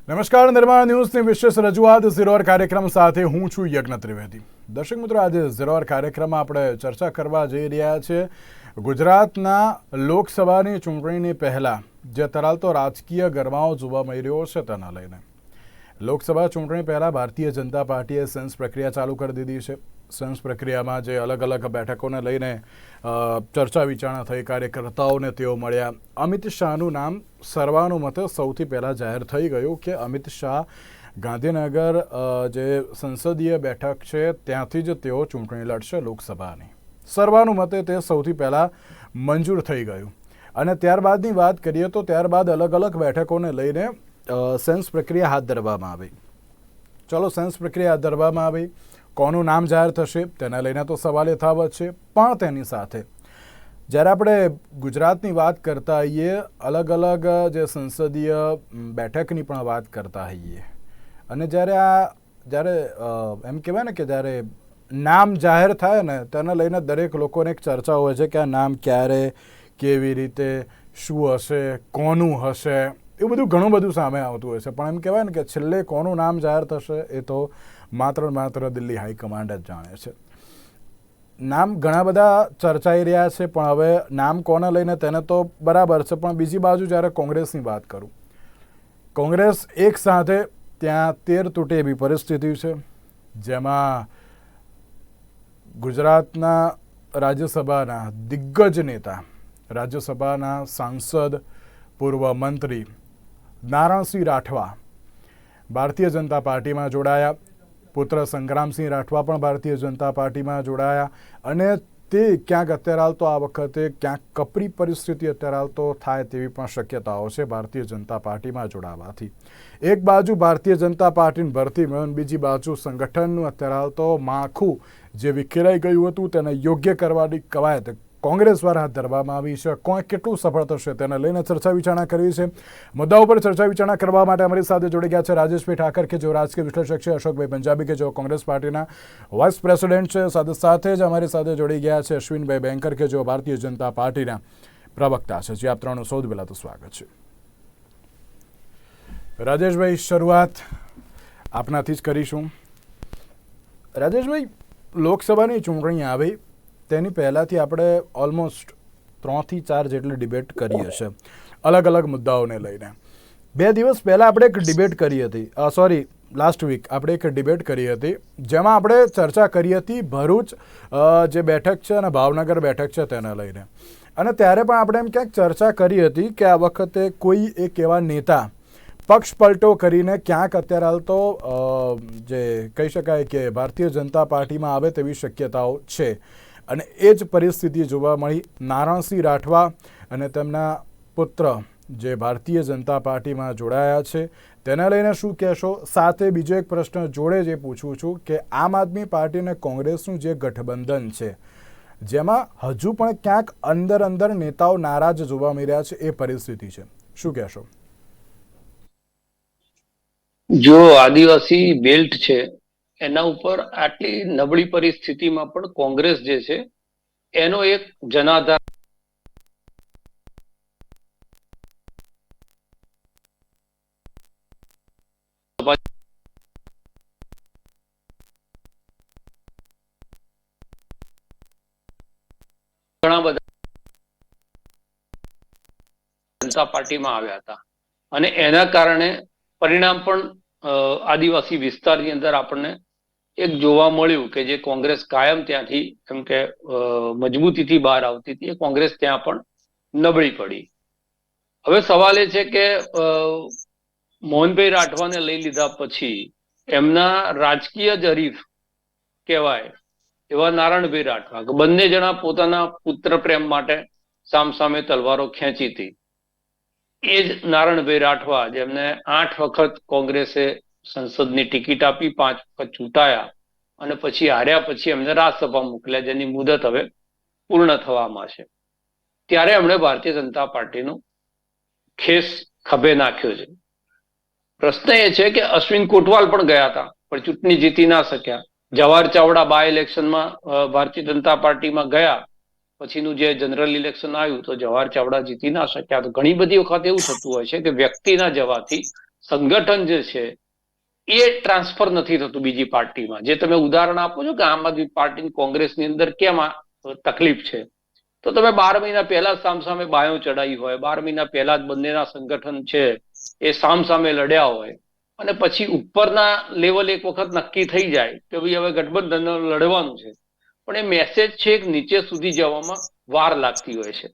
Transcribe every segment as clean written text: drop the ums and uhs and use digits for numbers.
નમસ્કાર, નિર્માણ ન્યૂઝની વિશેષ રજૂઆત ઝીરો અવર કાર્યક્રમ સાથે હું છું યજ્ઞ ત્રિવેદી. દર્શક મિત્રો, આજે ઝીરો અવર કાર્યક્રમમાં આપણે ચર્ચા કરવા જઈ રહ્યા છીએ ગુજરાતના લોકસભાની ચૂંટણીની પહેલા જે તરાલતો રાજકીય ગરમાવો જોવા મળી રહ્યો છે તેના લઈને. લોકસભા ચૂંટણી પહેલા ભારતીય જનતા પાર્ટીએ સેન્સ પ્રક્રિયા ચાલુ કરી દીધી છે. સેન્સ પ્રક્રિયામાં જે અલગ અલગ બેઠકોને લઈને ચર્ચા વિચારણા થઈ, કાર્યકર્તાઓને તેઓ મળ્યા. અમિત શાહનું નામ સર્વાનુમતે સૌથી પહેલાં જાહેર થઈ ગયું કે અમિત શાહ ગાંધીનગર જે સંસદીય બેઠક છે ત્યાંથી જ તેઓ ચૂંટણી લડશે લોકસભાની. સર્વાનુમતે તે સૌથી પહેલાં મંજૂર થઈ ગયું. અને ત્યારબાદની વાત કરીએ તો ત્યારબાદ અલગ અલગ બેઠકોને લઈને સેન્સ પ્રક્રિયા હાથ ધરવામાં આવી. ચલો, સેન્સ પ્રક્રિયા હાથ ધરવામાં આવી. કોનું નામ જાહેર થશે તેને લઈને તો સવાલ યથાવત છે, પણ તેની સાથે જ્યારે આપણે ગુજરાતની વાત કરતા હોઈએ, અલગ અલગ જે સંસદીય બેઠકની પણ વાત કરતા હોઈએ, અને જ્યારે એમ કહેવાય ને કે જ્યારે નામ જાહેર થાય ને તેને લઈને દરેક લોકોને એક ચર્ચા હોય છે કે આ નામ ક્યારે, કેવી રીતે, શું હશે, કોનું હશે, એવું બધું ઘણું બધું સામે આવતું હોય છે. પણ એમ કહેવાય ને કે છેલ્લે કોનું નામ જાહેર થશે એ તો માત્ર દિલ્હી હાઈકમાન્ડ જ જાણે છે. નામ ઘણા બધા ચર્ચાઈ રહ્યા છે, પણ હવે નામ કોને લઈને તેને તો બરાબર છે, પણ બીજી બાજુ જ્યારે કોંગ્રેસની વાત કરું, કોંગ્રેસ એક સાથે ત્યાં 13 તૂટે એવી પરિસ્થિતિ છે, જેમાં ગુજરાતના રાજ્યસભાના દિગ્ગજ નેતા, રાજ્યસભાના સાંસદ, પૂર્વ મંત્રી નારણસિંહ રાઠવા ભારતીય જનતા પાર્ટીમાં જોડાયા. પુત્ર સંગ્રામસિંહ રાઠવા પણ ભારતીય જનતા પાર્ટીમાં જોડાયા. અને તે ક્યાંક અત્યારે હાલ તો આ વખતે ક્યાંક કપરી પરિસ્થિતિ અત્યારે હાલ તો થાય તેવી પણ શક્યતાઓ છે ભારતીય જનતા પાર્ટીમાં જોડાવાથી. એક બાજુ ભારતીય જનતા પાર્ટીની ભરતી મેળવન, બીજી બાજુ સંગઠનનું અત્યારે હાલ તો માળખું જે વિખેરાઈ ગયું હતું તેને યોગ્ય કરવાની કવાયત કોંગ્રેસ દ્વારા હાથ ધરવામાં આવી છે. કોણ કેટલું સફળ થશે તેને લઈને ચર્ચા વિચારણા કરવી છે. મુદ્દા ઉપર ચર્ચા વિચારણા કરવા માટે અમારી સાથે જોડી ગયા છે રાજેશભાઈ ઠાકર કે જેઓ રાજકીય વિશ્લેષક છે, અશોકભાઈ પંજાબી કે જેઓ કોંગ્રેસ પાર્ટીના વાઇસ પ્રેસિડેન્ટ છે, સાથે જ અમારી સાથે જોડી ગયા છે અશ્વિનભાઈ બેંકર કે જેઓ ભારતીય જનતા પાર્ટીના પ્રવક્તા છે. જે આપ ત્રણનું સૌથી પહેલાં તો સ્વાગત છે. રાજેશભાઈ, શરૂઆત આપનાથી જ કરીશું. રાજેશભાઈ, લોકસભાની ચૂંટણી આવી તેની પહેલાંથી આપણે ઓલમોસ્ટ 3 થી 4 જેટલી ડિબેટ કરી હશે અલગ અલગ મુદ્દાઓને લઈને. 2 દિવસ પહેલાં આપણે એક ડિબેટ કરી હતી, લાસ્ટ વીક આપણે એક ડિબેટ કરી હતી જેમાં આપણે ચર્ચા કરી હતી ભરૂચ જે બેઠક છે અને ભાવનગર બેઠક છે તેને લઈને. અને ત્યારે પણ આપણે એમ ક્યાંક ચર્ચા કરી હતી કે આ વખતે કોઈ એક એવા નેતા પક્ષ પલટો કરીને ક્યાંક અત્યારે હાલ તો જે કહી શકાય કે ભારતીય જનતા પાર્ટીમાં આવે તેવી શક્યતાઓ છે. અને એ જ પરિસ્થિતિ જોવા મળી. નારણસિંહ રાઠવા અને તેમના પુત્ર જે ભારતીય જનતા પાર્ટીમાં જોડાયા છે તેને લઈને શું કહેશો? સાથે બીજો એક પ્રશ્ન જોડે જે પૂછું છું કે આમ આદમી પાર્ટી અને કોંગ્રેસનું જે ગઠબંધન છે જેમાં હજુ પણ ક્યાંક અંદર નેતાઓ નારાજ જોવા મળી રહ્યા છે, એ પરિસ્થિતિ છે, શું કહેશો? જો આદિવાસી બેલ્ટ છે એના ઉપર આટલી નબળી પરિસ્થિતિમાં પણ કોંગ્રેસ જે છે એનો એક જનાધાર ઘણા બધા જનતા પાર્ટીમાં આવ્યા હતા અને એના કારણે પરિણામ પણ આદિવાસી વિસ્તારની અંદર આપણને એક જોવા મળ્યું કે જે કોંગ્રેસ કાયમ ત્યાંથી એમ કે મજબૂતીથી બહાર આવતી હતી, એ કોંગ્રેસ ત્યાં પણ નબળી પડી. હવે સવાલ એ છે કે મોહનભાઈ રાઠવાને લઈ લીધા પછી એમના રાજકીય જ હરીફ કહેવાય એવા નારણભાઈ રાઠવા, બંને જણા પોતાના પુત્ર પ્રેમ માટે સામસામે તલવારો ખેંચી હતી. એ જ નારણભાઈ રાઠવા જેમને 8 વખત કોંગ્રેસે સંસદની ટિકિટ આપી, 5 વખત ચૂંટાયા અને પછી હાર્યા પછી એમને રાજ્યસભા મોકલ્યા, જેની મુદત હવે પૂર્ણ થવામાં છે. ત્યારે એમણે ભારતીય જનતા પાર્ટીનું ખેસ ખભે નાખ્યો છે. પ્રશ્ન એ છે કે અશ્વિન કોટવાલ પણ ગયા હતા પણ ચૂંટણી જીતી ના શક્યા. જવાહર ચાવડા બાય ઇલેક્શનમાં ભારતીય જનતા પાર્ટીમાં ગયા, પછીનું જે જનરલ ઇલેક્શન આવ્યું તો જવાહર ચાવડા જીતી ના શક્યા. તો ઘણી બધી વખત એવું થતું હોય છે કે વ્યક્તિના જવાથી સંગઠન જે છે એ ટ્રાન્સફર નથી થતું બીજી પાર્ટીમાં. જે તમે ઉદાહરણ આપો છો કે આમ આદમી પાર્ટી કોંગ્રેસની અંદર કેમ આ તકલીફ છે, તો તમે 12 મહિના પહેલા સામસામે બાયો ચડાવી હોય, 12 મહિના પહેલા જ બંનેના સંગઠન છે એ સામસામે લડ્યા હોય, અને પછી ઉપરના લેવલ એક વખત નક્કી થઈ જાય કે ભાઈ હવે ગઠબંધન લડવાનું છે, પણ એ મેસેજ છે નીચે સુધી જવામાં વાર લાગતી હોય છે.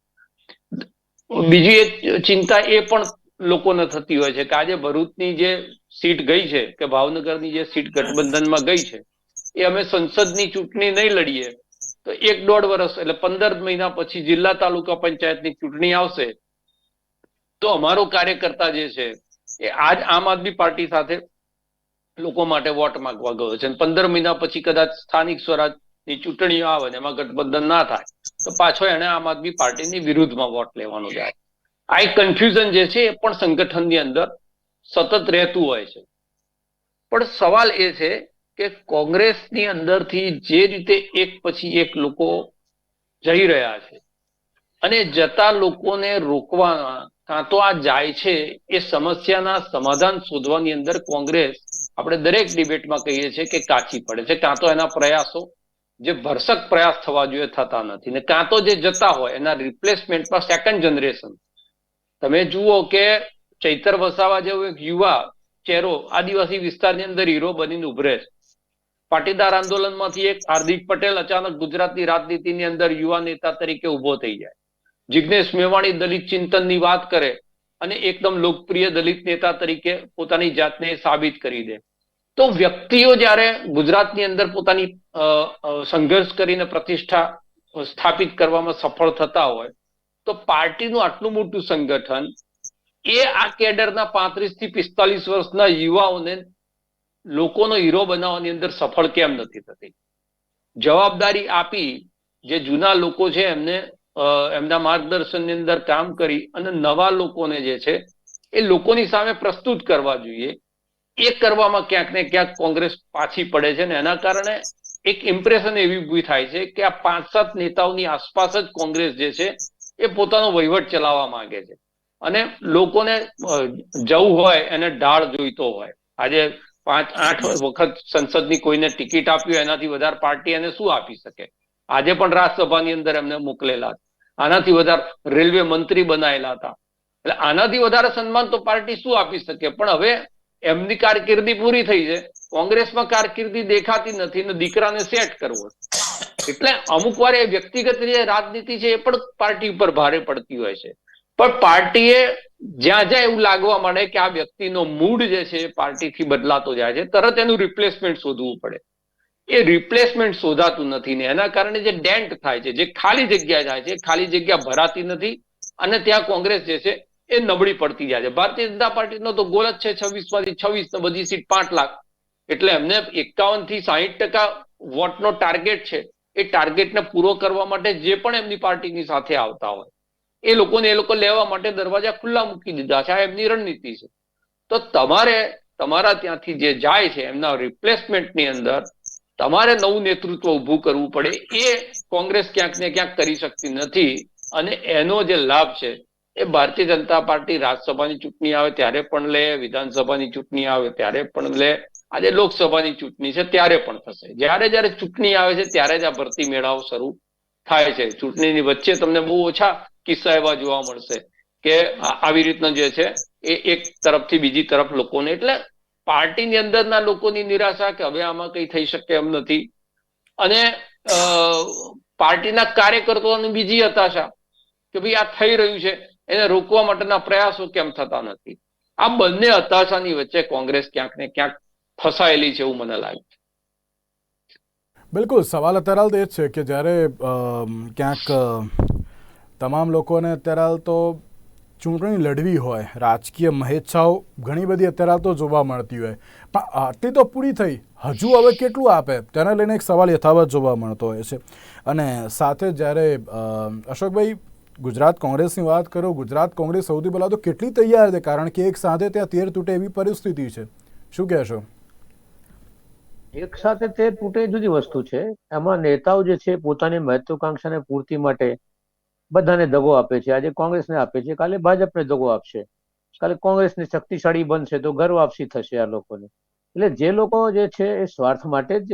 બીજી એક ચિંતા એ પણ લોકોને થતી હોય છે કે આજે ભરૂચની જે સીટ ગઈ છે કે ભાવનગરની જે સીટ ગઠબંધનમાં ગઈ છે, એ અમે સંસદની ચૂંટણી નહીં લડીએ તો 1-1.5 વર્ષ એટલે 15 મહિના પછી જિલ્લા તાલુકા પંચાયતની ચૂંટણી આવશે, તો અમારો કાર્યકર્તા જે છે એ આજ આમ આદમી પાર્ટી સાથે લોકો માટે વોટ માંગવા ગયો છે, 15 મહિના પછી કદાચ સ્થાનિક સ્વરાજની ચૂંટણીઓ આવે ને એમાં ગઠબંધન ના થાય તો પાછો એને આમ આદમી પાર્ટીની વિરુદ્ધમાં વોટ લેવાનો જાય. આ એક કન્ફ્યુઝન જે છે એ પણ સંગઠનની અંદર સતત રહેતું હોય છે. પણ સવાલ એ છે કે કોંગ્રેસની અંદરથી જે રીતે એક પછી એક લોકો જઈ રહ્યા છે અને જતા લોકોને રોકવાના કાં તો આ જાય છે એ સમસ્યાના સમાધાન શોધવાની અંદર કોંગ્રેસ, આપણે દરેક ડિબેટમાં કહીએ છીએ કે કાચી પડે છે, કાં તો એના પ્રયાસો જે ભરસક પ્રયાસ થવા જોઈએ થતા નથી, ને કાં તો જે જતા હોય એના રિપ્લેસમેન્ટમાં સેકન્ડ જનરેશન. તમે જુઓ કે ચૈતર વસાવા જેવો એક યુવા ચહેરો આદિવાસી વિસ્તારની અંદર હીરો બનીને ઉભરે છે. પાટીદાર આંદોલનમાંથી એક હાર્દિક પટેલ અચાનક ગુજરાતની રાજનીતિની અંદર યુવા નેતા તરીકે ઉભો થઈ જાય. જિગ્નેશ મેવાણી દલિત ચિંતનની વાત કરે અને એકદમ લોકપ્રિય દલિત નેતા તરીકે પોતાની જાતને સાબિત કરી દે. તો વ્યક્તિઓ જ્યારે ગુજરાતની અંદર પોતાની સંઘર્ષ કરીને પ્રતિષ્ઠા સ્થાપિત કરવામાં સફળ થતા હોય તો પાર્ટીનું આટલું મોટું સંગઠન એ આ કેડરના 35 થી 45 વર્ષના યુવાઓને લોકોનો હીરો બનાવવાની અંદર સફળ કેમ નથી થતી? જવાબદારી આપી જે જૂના લોકો છે એમને એમના માર્ગદર્શનની અંદર કામ કરી અને નવા લોકોને જે છે એ લોકોની સામે પ્રસ્તુત કરવા જોઈએ. એ કરવામાં ક્યાંક ને ક્યાંક કોંગ્રેસ પાછી પડે છે ને એના કારણે એક ઇમ્પ્રેશન એવી ઊભી થાય છે કે આ 5-7 નેતાઓની આસપાસ જ કોંગ્રેસ જે છે એ પોતાનો વહીવટ ચલાવવા માંગે છે અને લોકોને જવું હોય એને ઢાળ જોઈતો હોય. આજે 5-8 વખત સંસદની કોઈને ટિકિટ આપી હોય એનાથી વધારે પાર્ટી એને શું આપી શકે? આજે પણ રાજ્યસભાની અંદર એમને મોકલેલા, આનાથી વધારે રેલવે મંત્રી બનાયેલા હતા, એટલે આનાથી વધારે સન્માન તો પાર્ટી શું આપી શકે? પણ હવે એમની કારકિર્દી પૂરી થઈ છે, કોંગ્રેસમાં કારકિર્દી દેખાતી નથી ને દીકરાને સેટ કરવો, એટલે અમુક વાર એ વ્યક્તિગત જે રાજનીતિ છે એ પણ પાર્ટી ઉપર ભારે પડતી હોય છે. પણ પાર્ટીએ જ્યાં જ્યાં એવું લાગવા માંડે કે આ વ્યક્તિનો મૂડ જે છે પાર્ટીથી બદલાતો જાય છે, તરત એનું રિપ્લેસમેન્ટ શોધવું પડે. એ રિપ્લેસમેન્ટ શોધાતું નથી ને એના કારણે જે ડેન્ટ થાય છે, જે ખાલી જગ્યા જાય છે, ખાલી જગ્યા ભરાતી નથી અને ત્યાં કોંગ્રેસ જે છે એ નબળી પડતી જાય છે. ભારતીય જનતા પાર્ટીનો તો ગોલ જ છે 26 માંથી 26 ને બધી સીટ 5 લાખ, એટલે એમને 51 થી 60% વોટનો ટાર્ગેટ છે. એ ટાર્ગેટને પૂરો કરવા માટે જે પણ એમની પાર્ટીની સાથે આવતા હોય એ લોકો લેવા માટે દરવાજા ખુલ્લા મૂકી દીધા છે. આ એમની રણનીતિ છે. તો તમારે તમારા ત્યાંથી જે જાય છે એમના રિપ્લેસમેન્ટની અંદર તમારે નવું નેતૃત્વ ઊભું કરવું પડે. એ કોંગ્રેસ ક્યાંક ને ક્યાંક કરી શકતી નથી અને એનો જે લાભ છે એ ભારતીય જનતા પાર્ટી રાજ્યસભાની ચૂંટણી આવે ત્યારે પણ લે, વિધાનસભાની ચૂંટણી આવે ત્યારે પણ લે, આજે લોકસભાની ચૂંટણી છે ત્યારે પણ થશે. જ્યારે જ્યારે ચૂંટણી આવે છે ત્યારે જ આ ભરતી મેળાઓ શરૂ થાય છે. ચૂંટણીની વચ્ચે તમને બહુ ઓછા કિસ્સા એવા જોવા મળશે કે આવી રીતના જે છે એ એક તરફથી બીજી તરફ લોકોને, એટલે પાર્ટીની અંદરના લોકોની નિરાશા કે હવે આમાં કઈ થઈ શકે એમ નથી અને પાર્ટીના કાર્યકર્તાઓની બીજી હતાશા કે ભાઈ આ થઈ રહ્યું છે એને રોકવા માટેના પ્રયાસો કેમ થતા નથી. આ બંને હતાશાની વચ્ચે કોંગ્રેસ ક્યાંક ને ક્યાંક ફસાયેલી છે એવું મને લાગે છે. બિલકુલ, સવાલ અત્યારે હાલ એ જ છે કે જ્યારે ક્યાંક તમામ લોકોને અત્યારે હાલ તો ચૂંટણી લડવી હોય, રાજકીય મહેચ્છાઓ ઘણી બધી અત્યારે હાલ તો જોવા મળતી હોય, પણ આટલી તો પૂરી થઈ, હજુ હવે કેટલું આપે તેને લઈને એક સવાલ યથાવત જોવા મળતો હોય છે. અને સાથે જ્યારે અશોકભાઈ ગુજરાત કોંગ્રેસની વાત કરો, ગુજરાત કોંગ્રેસ સૌથી પહેલાં તો કેટલી તૈયાર છે, કારણ કે એક સાથે ત્યાં 13 તૂટે એવી પરિસ્થિતિ છે. શું કહેશો? એક સાથે 13 તૂટે જુદી વસ્તુ છે. એમાં નેતાઓ જે છે પોતાની મહત્વાકાંક્ષાને પૂર્તિ માટે બધાને દગો આપે છે. આજે કોંગ્રેસને આપે છે, કાલે ભાજપને દગો આપશે. કાલે કોંગ્રેસની શક્તિશાળી બનશે તો ઘર વાપસી થશે આ લોકોને. એટલે જે લોકો જે છે એ સ્વાર્થ માટે જ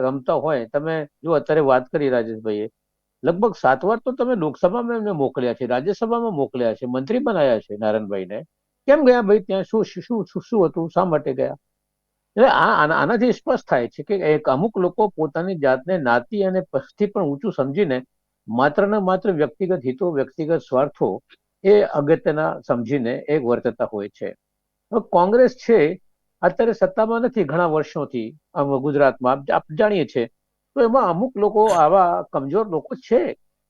રમતા હોય. તમે જો અત્યારે વાત કરી રાજેશભાઈએ, લગભગ 7 વાર તો તમે લોકસભામાં એમને મોકલ્યા છે, રાજ્યસભામાં મોકલ્યા છે, મંત્રી બનાવ્યા છે નારાયણભાઈને. કેમ ગયા ભાઈ ત્યાં? શું શું શું શું હતું? શા માટે ગયા? એટલે આનાથી સ્પષ્ટ થાય છે કે એક અમુક લોકો પોતાની જાતને નાતી અને પસ્તી પણ ઊંચું સમજીને માત્ર ને માત્ર વ્યક્તિગત હિતો, વ્યક્તિગત સ્વાર્થો એ અગત્યના સમજીને એ વર્તતા હોય છે. કોંગ્રેસ છે અત્યારે સત્તામાં નથી ઘણા વર્ષોથી ગુજરાતમાં, આપ જાણીએ છીએ. તો એમાં અમુક લોકો આવા કમજોર લોકો છે,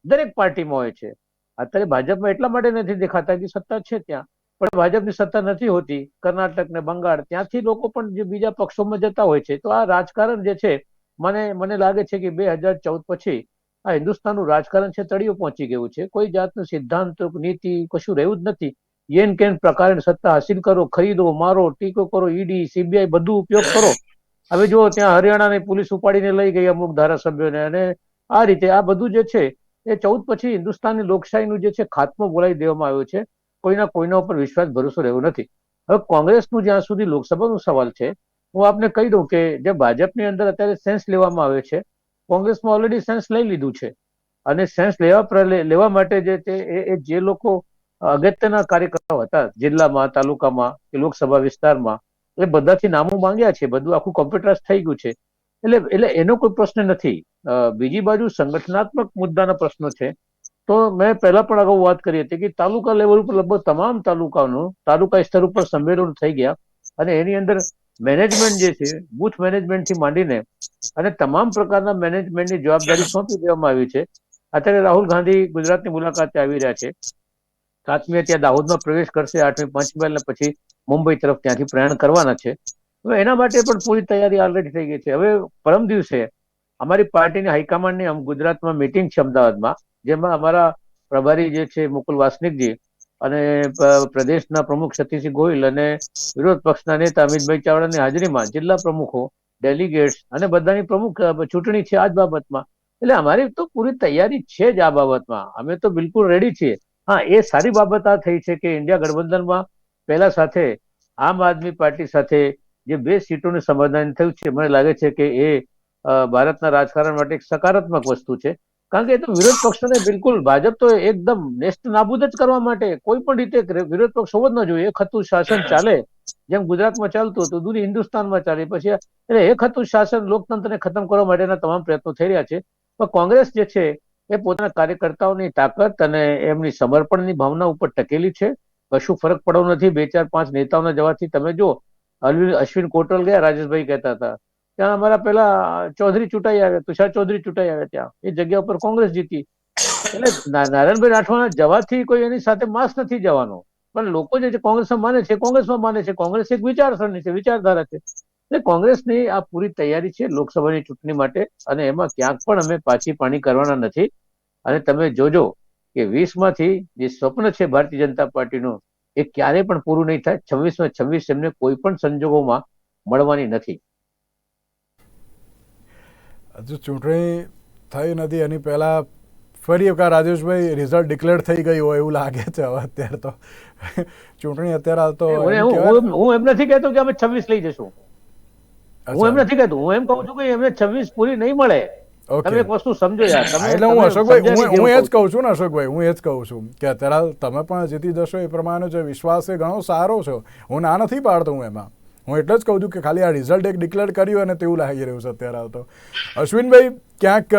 દરેક પાર્ટીમાં હોય છે. અત્યારે ભાજપમાં એટલા માટે નથી દેખાતા કે સત્તા છે ત્યાં, પણ ભાજપની સત્તા નથી હોતી. કર્ણાટક ને બંગાળ ત્યાંથી લોકો પણ જે બીજા પક્ષોમાં જતા હોય છે. તો આ રાજકારણ જે છે, મને લાગે છે કે 2014 પછી આ હિન્દુસ્તાનનું રાજકારણ છે તળિયું પહોંચી ગયું છે. કોઈ જાતનું સિદ્ધાંત, નીતિ કશું રહ્યું જ નથી. એન કેન પ્રકારે સત્તા હાસિલ કરો, ખરીદો, મારો, ટીકો કરો, ઈડી, સીબીઆઈ બધું ઉપયોગ કરો. હવે જો ત્યાં હરિયાણાની પોલીસ ઉપાડીને લઈ ગઈ અમુક ધારાસભ્યોને, અને આ રીતે આ બધું જે છે એ 14 પછી હિન્દુસ્તાનની લોકશાહીનું જે છે ખાત્મો બોલાવી દેવામાં આવ્યો છે. કોઈના ઉપર વિશ્વાસ ભરોસો રહ્યો નથી. હવે કોંગ્રેસનું જ્યાં સુધી લોકસભાનો સવાલ છે, હું આપને કહી દઉં કે જે ભાજપની અંદર અત્યારે સેન્સ લેવામાં આવે છે, કોંગ્રેસમાં ઓલરેડી સેન્સ લઈ લીધું છે. અને સેન્સ લેવા માટે જે લોકો અગત્યના કાર્યકર્તાઓ હતા જિલ્લામાં, તાલુકામાં કે લોકસભા વિસ્તારમાં, એ બધાથી નામો માંગ્યા છે. બધું આખું કોમ્પ્યુટરાઇઝ થઈ ગયું છે. એટલે એનો કોઈ પ્રશ્ન નથી. બીજી બાજુ સંગઠનાત્મક મુદ્દાના પ્રશ્નો છે. તો મેં પહેલા પણ અગાઉ વાત કરી હતી કે તાલુકા લેવલ ઉપર લગભગ તમામ તાલુકા સ્તર ઉપર સંમેલનો થઈ ગયા, અને એની અંદર મેનેજમેન્ટ જે છે, બુથ મેનેજમેન્ટથી માંડીને અને તમામ પ્રકારના મેનેજમેન્ટની જવાબદારી સોંપી દેવામાં આવી છે. અત્યારે રાહુલ ગાંધી ગુજરાતની મુલાકાતે આવી રહ્યા છે. 7મીએ ત્યાં દાહોદમાં પ્રવેશ કરશે, 8મી પંચમહાલ ને પછી મુંબઈ તરફ ત્યાંથી પ્રયાણ કરવાના છે. હવે એના માટે પણ પૂરી તૈયારી ઓલરેડી થઈ ગઈ છે. હવે પરમ દિવસે અમારી પાર્ટીની હાઈકમાન્ડની ગુજરાતમાં મિટિંગ છે અમદાવાદમાં, જેમાં અમારા પ્રભારી જે છે મુકુલ વાસનિકજી અને પ્રદેશના પ્રમુખ સતીશસિંહ ગોહિલ અને વિરોધ પક્ષના નેતા અમિતભાઈ ચાવડાની હાજરીમાં જિલ્લા પ્રમુખો, ડેલિગેટ્સ અને બધાની પ્રમુખ ચૂંટણી છે આ જ બાબતમાં. એટલે અમારી તો પૂરી તૈયારી છે જ આ બાબતમાં. અમે તો બિલકુલ રેડી છીએ. હા, એ સારી બાબત આ થઈ છે કે ઇન્ડિયા ગઠબંધનમાં પહેલા સાથે આમ આદમી પાર્ટી સાથે જે 2 સીટોનું સમાધાન થયું છે, મને લાગે છે કે એ ભારતના રાજકારણ માટે એક સકારાત્મક વસ્તુ છે. કારણ કે એ તો વિરોધ પક્ષને બિલકુલ, ભાજપ તો એકદમ નેસ્ત નાબૂદ જ કરવા માટે કોઈ પણ રીતે વિરોધ પક્ષ હોવો જ ન જોઈએ. એક હતું શાસન ચાલે, જેમ ગુજરાતમાં ચાલતું હતું દૂર હિન્દુસ્તાનમાં ચાલે. પછી એટલે એક હતું શાસન, લોકતંત્રને ખતમ કરવા માટેના તમામ પ્રયત્નો થઈ રહ્યા છે. પણ કોંગ્રેસ જે છે એ પોતાના કાર્યકર્તાઓની તાકાત અને એમની સમર્પણની ભાવના ઉપર ટકેલી છે. કશું ફરક પડવો નથી 2-4-5 નેતાઓના જવાથી. તમે જો અશ્વિન કોટલ ગયા, રાજેશભાઈ કહેતા હતા, ત્યાં અમારા પેલા ચૌધરી ચૂંટાઈ આવ્યા, તુષાર ચૌધરી ચૂંટાઈ આવ્યા, ત્યાં એ જગ્યા ઉપર કોંગ્રેસ જીતી. એટલે નારાયણભાઈ રાઠવાના જવાથી કોઈ એની સાથે માસ નથી જવાનો. પણ લોકો જે છે કોંગ્રેસમાં માને છે, કોંગ્રેસમાં માને છે. કોંગ્રેસ એક વિચારસરણી છે, વિચારધારા છે. એટલે કોંગ્રેસની આ પૂરી તૈયારી છે લોકસભાની ચૂંટણી માટે, અને એમાં ક્યાંક પણ અમે પાછી પાણી કરવાના નથી. અને તમે જોજો કે 20માંથી જે સ્વપ્ન છે ભારતીય જનતા પાર્ટીનું, એ ક્યારેય પણ પૂરું નહીં થાય. 26માં 26 એમને કોઈ પણ સંજોગોમાં મળવાની નથી. હજુ ચૂંટણી થઈ નથી, એની પહેલા ફરી એકવાર રાજેશભાઈ રિઝલ્ટ ડિક્લેર થઈ ગયું હોય એવું લાગે છે હવે અત્યારે તો. ચૂંટણી અત્યારે હાલ તો હું એમ નથી કહેતો કે અમે 26 લઈ જશું. હું એમ નથી કહેતો. હું એમ કહું છું કે એમને 26 પૂરી નહીં મળે. તમે એક વસ્તુ સમજો યાર. એટલે હું અશોકભાઈ, હું એ જ કહું છું ને અશોકભાઈ, હું એ જ કહું છું કે અત્યારે તમે પણ જીતી જશો એ પ્રમાણે જે વિશ્વાસ એ ઘણો સારો છે. હું ના નથી પાડતો હું એમાં. હું એટલે જ કહું છું કે ખાલી આ રિઝલ્ટ એક ડિક્લેર કર્યું અને તેવું લાગી રહ્યું છે અત્યારે હાલ તો. અશ્વિનભાઈ, ક્યાંક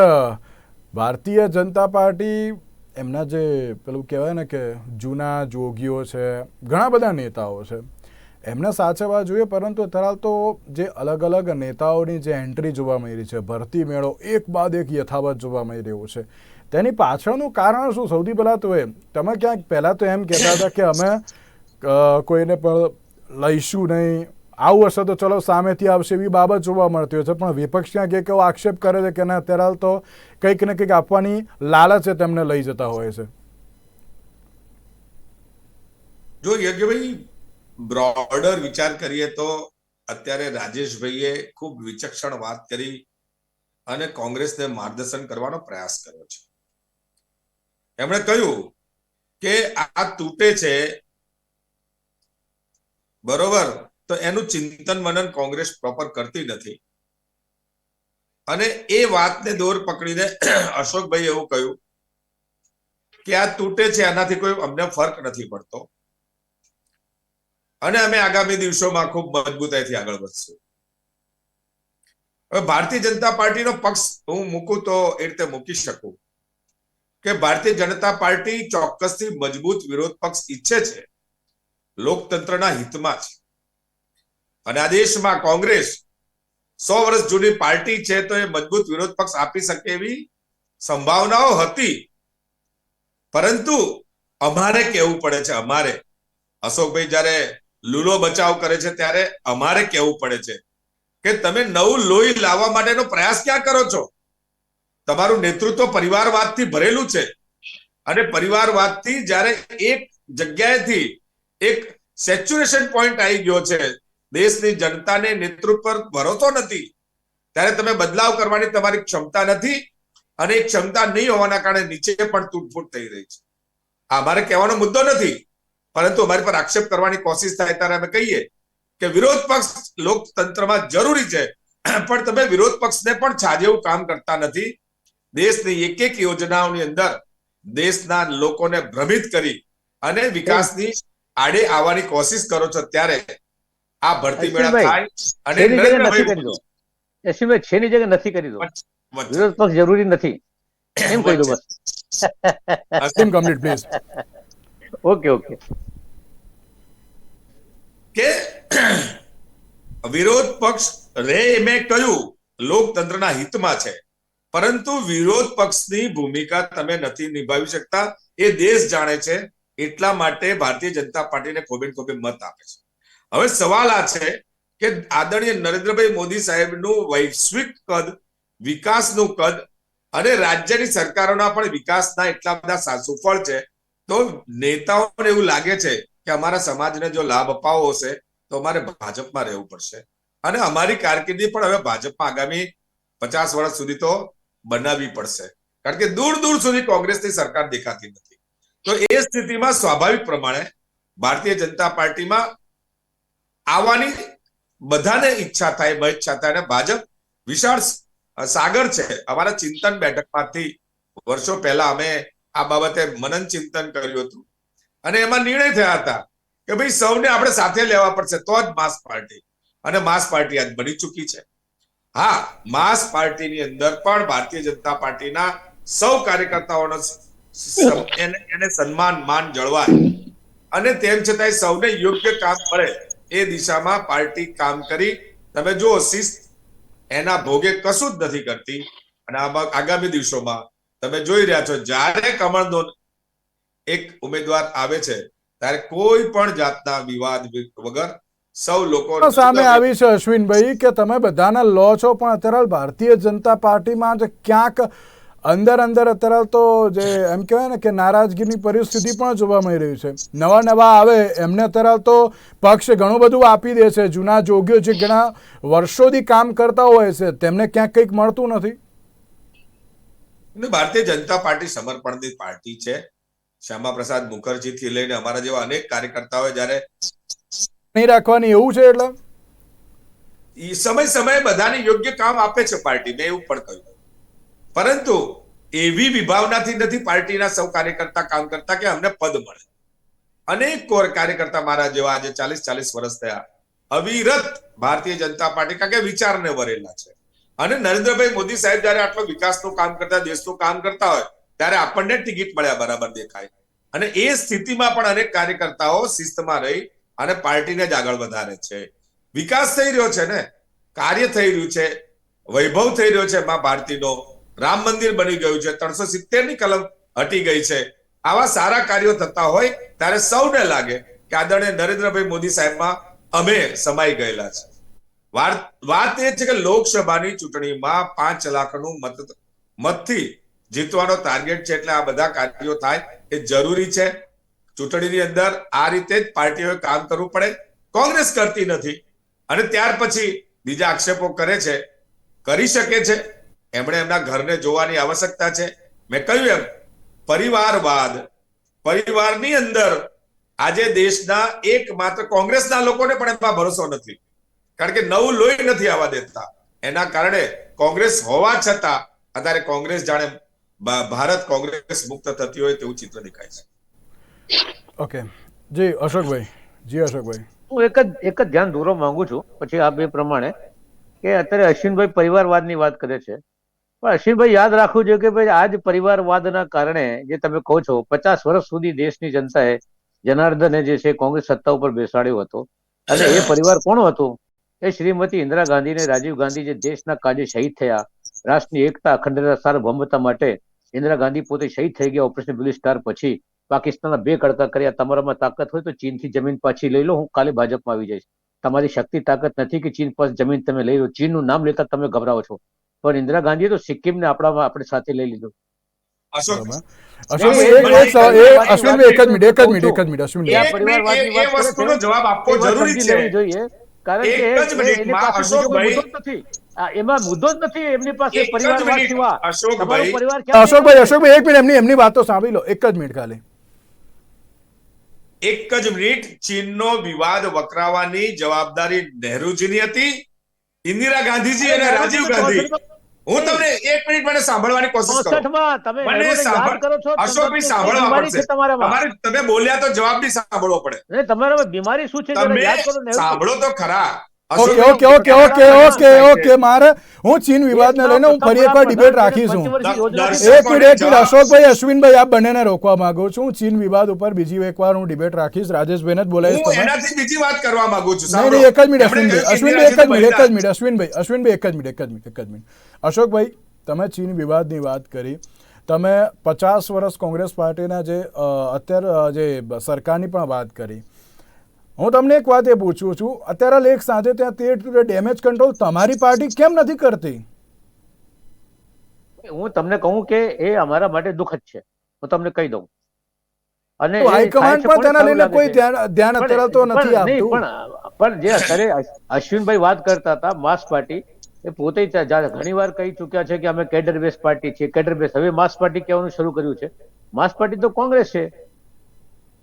ભારતીય જનતા પાર્ટી એમના જે પેલું કહેવાય ને કે જૂના જોગીઓ છે, ઘણા બધા નેતાઓ છે, એમને સાચવવા જોઈએ. પરંતુ અત્યારે તો જે અલગ અલગ નેતાઓની જે એન્ટ્રી જોવા મળી રહી છે, ભરતી મેળો એક બાદ એક યથાવત જોવા મળી રહ્યો છે, તેની પાછળનું કારણ શું? સૌથી પહેલાં તો તમે ક્યાંક પહેલાં તો એમ કહેતા હતા કે અમે કોઈને પણ લઈશું નહીં, આવું હશે તો ચલો સામેથી આવશે, એવી બાબત જોવા મળતી હોય છે. પણ વિપક્ષ ક્યાંક એક એવો આક્ષેપ કરે છે કે ના, અત્યારે હાલ તો કંઈક ને કંઈક આપવાની લાલચ છે તેમને લઈ જતા હોય છે. જો યજ્ઞભાઈ બ્રોડર વિચાર કરીએ તો અત્યારે રાજેશભાઈએ ખૂબ વિચક્ષણ વાત કરી અને કોંગ્રેસને માર્ગદર્શન કરવાનો પ્રયાસ કર્યો છે. એમણે કહ્યું કે આ તૂટે છે બરોબર, તો એનું ચિંતન મનન કોંગ્રેસ પ્રોપર કરતી નથી. અને એ વાતને દોર પકડીને અશોકભાઈ એવું કહ્યું કે આ તૂટે છે, આનાથી કોઈ અમને ફરક નથી પડતો અને અમે આગામી દિવસોમાં ખૂબ મજબૂતાઈથી આગળ વધશું. હવે ભારતીય જનતા પાર્ટીનો પક્ષ હું મૂકું તો એ રીતે મૂકી શકું કે ભારતીય જનતા પાર્ટી ચોક્કસથી મજબૂત વિરોધ પક્ષ ઈચ્છે છે, લોકતંત્રના હિતમાં છે. અને આ દેશમાં કોંગ્રેસ 100 વર્ષ જૂની પાર્ટી છે, તો એ મજબૂત વિરોધ પક્ષ આપી શકે એવી સંભાવનાઓ હતી. પરંતુ અમારે કહેવું પડે છે, અમારે અશોકભાઈ જયારે લૂલો બચાવ કરે છે ત્યારે અમારે કહેવું પડે છે કે તમે નવું લોહી લાવવા માટેનો પ્રયાસ ક્યાં કરો છો? તમારું નેતૃત્વ પરિવારવાદથી ભરેલું છે અને પરિવારવાદથી જ્યારે એક જગ્યાએથી એક સેચ્યુરેશન પોઈન્ટ આવી ગયો છે, દેશની જનતાને નેતૃત્વ પર ભરોસો નથી, ત્યારે તમે બદલાવ કરવાની તમારી ક્ષમતા નથી અને એ ક્ષમતા નહીં હોવાના કારણે નીચે પણ તૂટફૂટ થઈ રહી છે. આ મારે કહેવાનો મુદ્દો નથી, પરંતુ અમારી પર આક્ષેપ કરવાની કોશિશ થાય ત્યારે અમે કહીએ કે વિરોધ પક્ષ લોકતંત્રમાં જરૂરી છે, પણ તમે વિરોધ પક્ષને પણ છાજેવું કામ કરતા નથી. દેશની એક એક યોજનાઓની અંદર દેશના લોકોને ભ્રમિત કરી અને વિકાસની આડે આવવાની કોશિશ કરો છો, ત્યારે આ ભરતી મેળા થાય અને યશવીભાઈ છેની જગ્યાએ નથી કરી દો. વિરોધ પક્ષ જરૂરી નથી એમ કહી દો બસ. Complete please. Okay okay. કે વિરોધ પક્ષ રે મેં કહ્યું લોકતંત્રના હિતમાં છે, પરંતુ વિરોધ પક્ષની ભૂમિકા તમે નથી નિભાવી શકતા, એ દેશ જાણે છે. એટલા માટે ભારતીય જનતા પાર્ટીને ખોબે ખોબે મત આપે છે. હવે સવાલ આ છે કે આદરણીય નરેન્દ્રભાઈ મોદી સાહેબનું વૈશ્વિક કદ, વિકાસનું કદ અને રાજ્યની સરકારોના પણ વિકાસના એટલા બધા સુફળ છે, તો નેતાઓને એવું લાગે છે કે અમારા સમાજને જો લાભ અપાવવો હશે તો અમારે ભાજપમાં રહેવું પડશે અને અમારી કારકિર્દી પણ હવે ભાજપમાં આગામી 50 વર્ષ સુધી તો બનાવવી પડશે, કારણ કે દૂર દૂર સુધી કોંગ્રેસની સરકાર દેખાતી નથી. તો એ સ્થિતિમાં સ્વાભાવિક પ્રમાણે ભારતીય જનતા પાર્ટીમાં આવવાની બધાને ઈચ્છા થાય, ઈચ્છા થાય અને ભાજપ વિશાળ સાગર છે. અમારા ચિંતન બેઠકમાંથી વર્ષો પહેલા અમે આ બાબતે મનન ચિંતન કર્યું હતું અને એમાં નિર્ણય થયા હતા કે ભાઈ સૌને આપણે સાથે લેવા પડશે તો જ માસ પાર્ટી, અને માસ પાર્ટી આજ બની ચૂકી છે. હા, માસ પાર્ટીની અંદર પણ ભારતીય જનતા પાર્ટીના સૌ કાર્યકર્તાઓનો એને સન્માન માન જળવાય અને તેમ છતાંય સૌને યોગ્ય કામ મળે એ દિશામાં પાર્ટી કામ કરી. તમે જુઓ, શિસ્ત એના ભોગે કશું જ નથી કરતી અને આગામી દિવસોમાં તમે જોઈ રહ્યા છો, જ્યારે કમળનો એક ઉમેદવાર આવે છે ત્યારે કોઈ પણ જાતના વિવાદ વગર સૌ લોકો સામે આવી છે. અશ્વિનભાઈ, કે તમે બધાને લો છો, પણ અત્યારે ભારતીય જનતા પાર્ટીમાં જે ક્યાંક અંદર અત્યારે તો જે એમ કહેવાય ને કે નારાજગીની પરિસ્થિતિ પણ જોવા મળી રહી છે. નવા આવે એમને અત્યારે તો પક્ષ ઘણું બધું આપી દે છે, જૂના જોગીઓ જે ઘણા વર્ષોથી કામ કરતા હોય છે તેમને ક્યાંક કંઈક મળતું નથી. ભારતીય જનતા પાર્ટી સમર્પણની પાર્ટી છે. શ્યામા પ્રસાદ મુખર્જી થી લઈને અમારા જેવા અનેક કાર્યકર્તાઓ જયારે નહીં રાખવાની એવું છે, એટલે સમય બધાને યોગ્ય કામ આપે છે પાર્ટી, મેં એવું પણ કહ્યું. પરંતુ એવી વિભાવનાથી નથી પાર્ટીના સૌ કાર્યકર્તા કામ કરતા કે અમને પદ મળે. અનેક કાર્યકર્તા મારા જેવા આજે 40 વર્ષ થયા અવિરત ભારતીય જનતા પાર્ટી કારણ કે વિચારને વરેલા છે. અને નરેન્દ્રભાઈ મોદી સાહેબ જયારે આટલો વિકાસનું કામ કરતા, દેશનું કામ કરતા હોય ત્યારે આપણને ટિકિટ મળ્યા બરાબર દેખાય. અને એ સ્થિતિમાં પણ અનેક કાર્યકર્તાઓ શિસ્તમાં રહી અને પાર્ટીને જ આગળ વધારે છે. વિકાસ થઈ રહ્યો છે ને, કાર્ય થઈ રહ્યું છે, વૈભવ થઈ રહ્યો છે. મા ભારતીનો રામ મંદિર બની ગયું છે, 370 ની કલમ હટી ગઈ છે. આવા સારા કાર્યો થતા હોય ત્યારે સૌને લાગે કે આદરણીય નરેન્દ્રભાઈ મોદી સાહેબમાં અમે સમાઈ ગયેલા છે. વાત એ છે કે લોકસભાની ચૂંટણીમાં 5 લાખનું મતથી જીતવાનો ટાર્ગેટ છે, એટલે આ બધા કાર્યો થાય એ જરૂરી છે. ચૂંટણીની અંદર આ રીતે જ પાર્ટીઓએ કામ કરવું પડે. કોંગ્રેસ કરતી નથી અને ત્યાર પછી બીજા આક્ષેપો કરે છે, કરી શકે છે. એમણે એમના ઘરને જોવાની આવશ્યકતા છે. મેં કહ્યું એમ પરિવારવાદ, પરિવારની અંદર આજે દેશના એકમાત્ર કોંગ્રેસના લોકોને પણ એમાં ભરોસો નથી, કારણ કે નવું લોહી નથી આવવા દેતા. એના કારણે કોંગ્રેસ હોવા છતાં અત્યારે કોંગ્રેસ જાણે ભારત કોંગ્રેસ મુક્ત થતી હોય તેવું ચિત્ર દેખાય છે. ઓકે જી અશોકભાઈ. હું એક જ ધ્યાન દોરવા માંગુ છું પછી આ બે પ્રમાણે કે અત્યારે અશ્વિનભાઈ પરિવારવાદની વાત કરે છે, પણ અશ્વિનભાઈ યાદ રાખવું જોઈએ કે ભાઈ આ જ પરિવારવાદના કારણે જે તમે કહો છો 50 વર્ષ સુધી દેશની જનતાએ જનાર્દને જે છે કોંગ્રેસ સત્તા ઉપર બેસાડ્યો હતો, અને એ પરિવાર કોણ હતું? એ શ્રીમતી ઇન્દિરા ગાંધી ને રાજીવ ગાંધી જે દેશના કાજે શહીદ થયા, રાષ્ટ્રની એકતા અખંડતા સાર્વભૌમતા માટે ઇન્દિરા ગાંધી પોતે શહીદ થઈ ગયા ઓપરેશન બ્લુ સ્ટાર પછી. પાકિસ્તાનના 2 કડકા કર્યા. તમારામાં તાકાત હોય તો ચીનથી જમીન પાછી લઈ લો, હું કાલે ભાજપમાં આવી જઈશ. તમારી શક્તિ તાકાત નથી કે ચીન પાસે જમીન તમે લઈ લો. ચીનનું નામ લેતા તમે ગભરાવો છો, પણ ઇન્દિરા ગાંધીએ તો સિક્કિમને આપણે સાથે લઈ લીધું. જવાબ આપવો જરૂરી છે, કારણ કે એમાં મુદ્દો જ નથી એમની પાસે પરિવારવાદ સિવાય. અશોકભાઈ 1 મિનિટ એમની વાતો સાંભળી લો. 1 જ મિનિટ ખાલી. 1 જ મિનિટ. ચીનનો વિવાદ વકરાવાની જવાબદારી નહેરુજીની હતી, ઇન્દિરા ગાંધીજી અને રાજીવ ગાંધી. હું તમને 1 મિનિટ મને સાંભળવાની કોશિશ કરો. અશોકભાઈ સાંભળવા પડશે. તમે બોલ્યા તો જવાબ બી સાંભળવો પડે. તમારામાં બીમારી શું છે? સાંભળો તો ખરા. ઓકે મારે હું ચીન વિવાદને લઈને હું ફરી એકવાર ડિબેટ રાખીશું. 1 મિનિટ અશોકભાઈ, અશ્વિનભાઈ, આપ બંનેને રોકવા માંગુ છું. હું ચીન વિવાદ ઉપર બીજી એકવાર હું ડિબેટ રાખીશ. રાજેશભાઈને જ બોલાવીશ. હું એનાથી બીજી વાત કરવા માંગુ છું. નહીં 1 જ મિનિટ અશ્વિનભાઈ 1 જ મિનિટ. અશોકભાઈ, તમે ચીન વિવાદની વાત કરી. તમે 50 વર્ષ કોંગ્રેસ પાર્ટીના જે અત્યારે જે સરકારની પણ વાત કરી. હું તમને એક વાત એ પૂછું છું, અત્યારે લેખ સાથે ત્યાં તે ડેમેજ કંટ્રોલ તમારી પાર્ટી કેમ નથી કરતી? હું તમને કહું કે એ અમારા માટે દુઃખદ છે, હું તમને કહી દઉં. અને હાઈકમાન્ડ પણ તેના લઈને કોઈ ધ્યાન અત્યારે તો નથી આપતું. પણ જે અત્યારે અશ્વિનભાઈ વાત કરતા હતા માસ પાર્ટી, એ પોતે ઘણી વાર કહી ચુક્યા છે કે અમે કેડર બેઝ પાર્ટી છીએ. કેડર બેઝ હવે માસ પાર્ટી કહેવાનું શરૂ કર્યું છે. માસ પાર્ટી તો કોંગ્રેસ છે,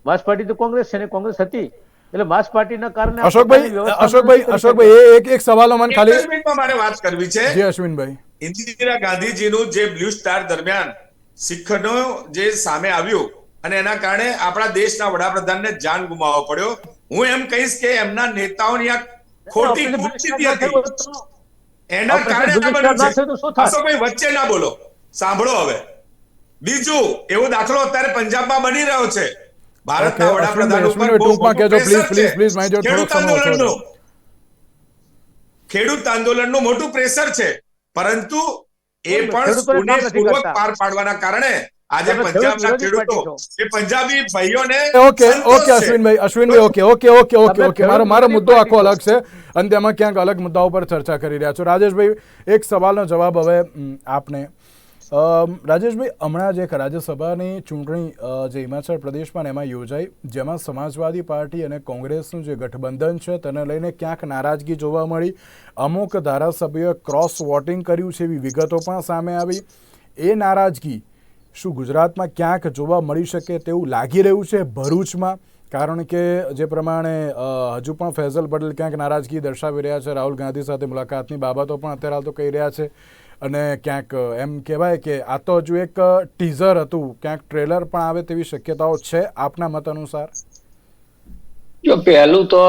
માસ પાર્ટી તો કોંગ્રેસ છે ને કોંગ્રેસ હતી. એટલે માસ પાર્ટીના કારણે અશોકભાઈ એક સવાલ મને ખાલી મારે વાત કરવી છે. જી અશ્વિનભાઈ. ઇન્દિરા ગાંધીજીનું જે બ્લુ સ્ટાર દરમિયાન શીખનો જે સામે આવ્યું અને એના કારણે આપણા દેશના વડાપ્રધાનને જાન ગુમાવવો પડ્યો. હું એમ કહીશ કે એમના નેતાઓની આ ખોટી કૂટનીતિ હતી, એના કારણે અશોકભાઈ વચ્ચે ના બોલો, સાંભળો. હવે બીજું એવો દાખલો અત્યારે પંજાબમાં બની રહ્યો છે. ભારતના વડાપ્રધાન ઉપર ખેડૂત આંદોલનનું મોટું પ્રેશર છે, પરંતુ એ પણ સુનિશ્ચિતપૂર્વક પાર પાડવાના કારણે આજે પંજાબના ખેડૂતો એ પંજાબી ભાઈઓને ઓકે અશ્વિનભાઈ ઓકે મારો મુદ્દો આખો અલગ છે અને તેમાં ક્યાંક અલગ મુદ્દાઓ પર ચર્ચા કરી રહ્યા છો. રાજેશભાઈ, એક સવાલનો જવાબ હવે આપને. રાજેશભાઈ, હમણાં જે રાજ્યસભાની ચૂંટણી જે હિમાચલ પ્રદેશમાં એમાં યોજાઈ, જેમાં સમાજવાદી પાર્ટી અને કોંગ્રેસનું જે ગઠબંધન છે તેને લઈને ક્યાંક નારાજગી જોવા મળી. અમુક ધારાસભ્યોએ ક્રોસ વોટિંગ કર્યું છે એવી વિગતો પણ સામે આવી. એ નારાજગી શું ગુજરાતમાં ક્યાંક જોવા મળી શકે તેવું લાગી રહ્યું છે ભરૂચમાં? કારણ કે જે પ્રમાણે હજુ પણ ફૈઝલ પટેલ ક્યાંક નારાજગી દર્શાવી રહ્યા છે. રાહુલ ગાંધી સાથે મુલાકાતની બાબતો પણ અત્યારે હાલ તો કહી રહ્યા છે. અને ક્યાંક એમ કહેવાય કે આ તો હજુ એક ટીઝર હતું, ક્યાંક ટ્રેલર પણ આવે તેવી શક્યતાઓ છે આપના મત અનુસાર? જો પહેલું તો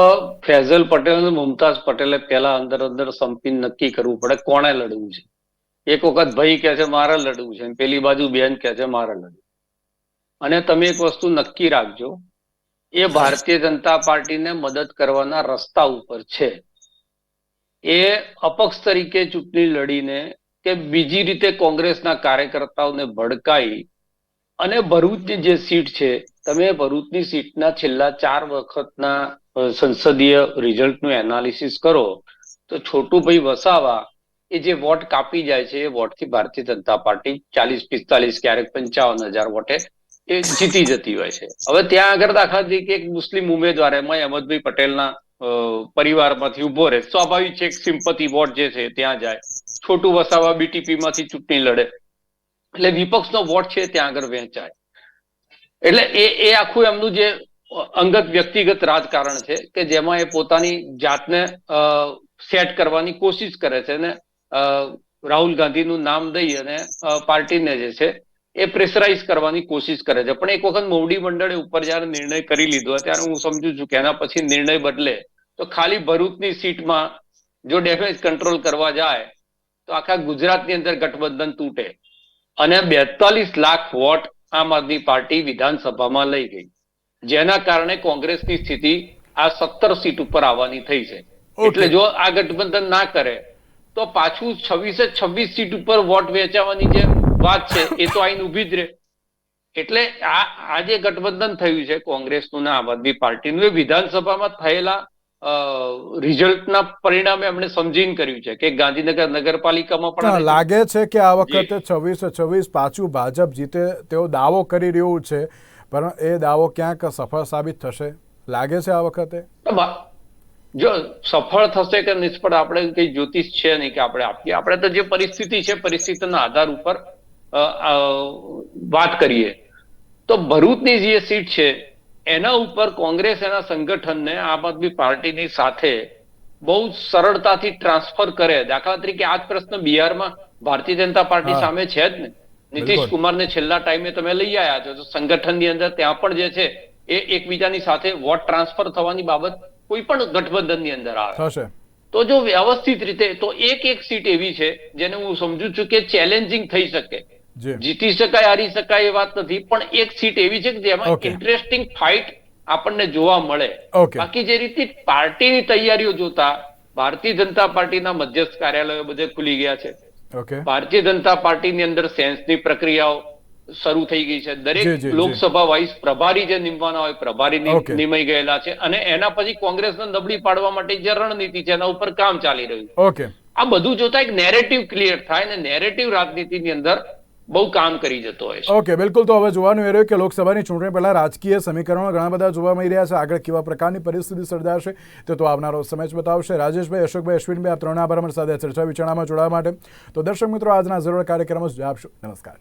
ફૈઝલ પટેલ અને મુમતાઝ પટેલે પહેલા અંદર સંપીને નક્કી કરવું પડે કોણે લડવું છે. એક વખત ભાઈ કહે છે મારે લડવું છે, પેલી બાજુ બેન કહે છે મારે લડવું. અને તમે એક વસ્તુ નક્કી રાખજો, એ ભારતીય જનતા પાર્ટીને મદદ કરવાના રસ્તા ઉપર છે. એ અપક્ષ તરીકે ચૂંટણી લડીને કે બીજી રીતે કોંગ્રેસના કાર્યકર્તાઓને ભડકાઈ અને ભરૂચની જે સીટ છે, તમે ભરૂચની સીટના છેલ્લા 4 વખતના સંસદીય રિઝલ્ટનું એનાલિસિસ કરો તો છોટુભાઈ વસાવા એ જે વોટ કાપી જાય છે એ વોટથી ભારતીય જનતા પાર્ટી 40-45 ક્યારેક 55,000 વોટે એ જીતી જતી હોય છે. હવે ત્યાં આગળ દાખલા તરીકે એક મુસ્લિમ ઉમેદવાર એમાં અહેમદભાઈ પટેલના પરિવારમાંથી ઉભો રહે, સ્વાભાવિક છે સિમ્પથી વોટ જે છે ત્યાં જાય. છોટુ વસાવા બીટીપી માંથી ચૂંટણી લડે એટલે વિપક્ષનો વોટ છે ત્યાં આગળ વહેંચાય. એટલે એ આખું એમનું જે અંગત વ્યક્તિગત રાજકારણ છે કે જેમાં એ પોતાની જાતને સેટ કરવાની કોશિશ કરે છે અને રાહુલ ગાંધીનું નામ દઈ અને પાર્ટીને જે છે એ પ્રેશરાઇઝ કરવાની કોશિશ કરે છે. પણ એક વખત મોવડી મંડળે ઉપર જયારે નિર્ણય કરી લીધો ત્યારે હું સમજુ છું કે એના પછી નિર્ણય બદલે તો ખાલી ભરૂચની સીટમાં જો ડેમેજ કંટ્રોલ કરવા જાય તો આખા ગુજરાતની અંદર ગઠબંધન તૂટે અને 42 લાખ વોટ આમ આદમી પાર્ટી વિધાનસભામાં લઈ ગઈ, જેના કારણે કોંગ્રેસની સ્થિતિ આ 17 સીટ ઉપર આવવાની થઈ છે. એટલે જો આ ગઠબંધન ના કરે તો પાછું 26 સીટ ઉપર વોટ વેચાવાની જે વાત છે એ તો આઈને ઉભી જ રહે. એટલે આ જે ગઠબંધન થયું છે કોંગ્રેસનું ને આમ આદમી પાર્ટીનું એ વિધાનસભામાં થયેલા રિઝલ્ટના પરિણામે એમણે સમજીને કર્યું છે કે ગાંધીનગર નગરપાલિકામાં પણ લાગે છે કે આ વખતે 26 પાછું ભાજપ જીતે તેવો દાવો કરી રહ્યું છે, પણ એ દાવો ક્યાંક સફળ સાબિત થશે લાગે છે આ વખતે? જો સફળ થશે કે નિષ્ફળ આપણે કઈ જ્યોતિષ છે નહીં કે આપણે આપીએ. આપણે તો જે પરિસ્થિતિ છે પરિસ્થિતિના આધાર ઉપર વાત કરીએ તો ભરૂચની જે સીટ છે એના ઉપર કોંગ્રેસ એના સંગઠનને આમ આદમી પાર્ટીની સાથે બહુ સરળતાથી ટ્રાન્સફર કરે. દાખલા તરીકે આ જ પ્રશ્ન બિહારમાં ભારતીય જનતા પાર્ટી સામે છે જ ને. નીતિશ કુમારને છેલ્લા ટાઈમે તમે લઈ આવ્યા છો તો સંગઠનની અંદર ત્યાં પણ જે છે એ એકબીજાની સાથે વોટ ટ્રાન્સફર થવાની બાબત કોઈ પણ ગઠબંધનની અંદર આવે તો જો વ્યવસ્થિત રીતે તો એક સીટ એવી છે જેને હું સમજુ છું કે ચેલેન્જિંગ થઈ શકે, જીતી શકાય હારી શકાય એ વાત નથી, પણ એક સીટ એવી છે કે જેમાં ઇન્ટરેસ્ટિંગ ફાઇટ આપણને જોવા મળે. બાકી જે રીતે પાર્ટીની તૈયારીઓ જોતા ભારતીય જનતા પાર્ટીના મધ્યસ્થ કાર્યાલયો બધે ખુલી ગયા છે. ભારતીય જનતા પાર્ટીની અંદર સેન્સની પ્રક્રિયાઓ શરૂ થઈ ગઈ છે. દરેક લોકસભા વાઇસ પ્રભારી જે નિમવાના હોય પ્રભારી નિમાઈ ગયેલા છે અને એના પછી કોંગ્રેસને નબળી પાડવા માટે જે રણનીતિ છે એના ઉપર કામ ચાલી રહ્યું છે. આ બધું જોતા એક નેરેટિવ ક્લિયર થાય અને નેરેટિવ રાજનીતિની અંદર બહુ કામ કરી જતો હોય છે. ઓકે, બિલકુલ. તો હવે જોવાનું એ રહ્યું કે લોકસભાની ચૂંટણી પહેલા રાજકીય સમીકરણો ઘણા બધા જોવા મળી રહ્યા છે. આગળ કેવા પ્રકારની પરિસ્થિતિ સર્જાશે તે તો આવનારો સમય જ બતાવશે. રાજેશભાઈ, અશોકભાઈ, અશ્વિનભાઈ, આપ ત્રણના આભાર અમારી સાથે ચર્ચા વિચારણામાં જોડાવા માટે. તો દર્શક મિત્રો, આજના જરૂર કાર્યક્રમ જ આપશો. નમસ્કાર.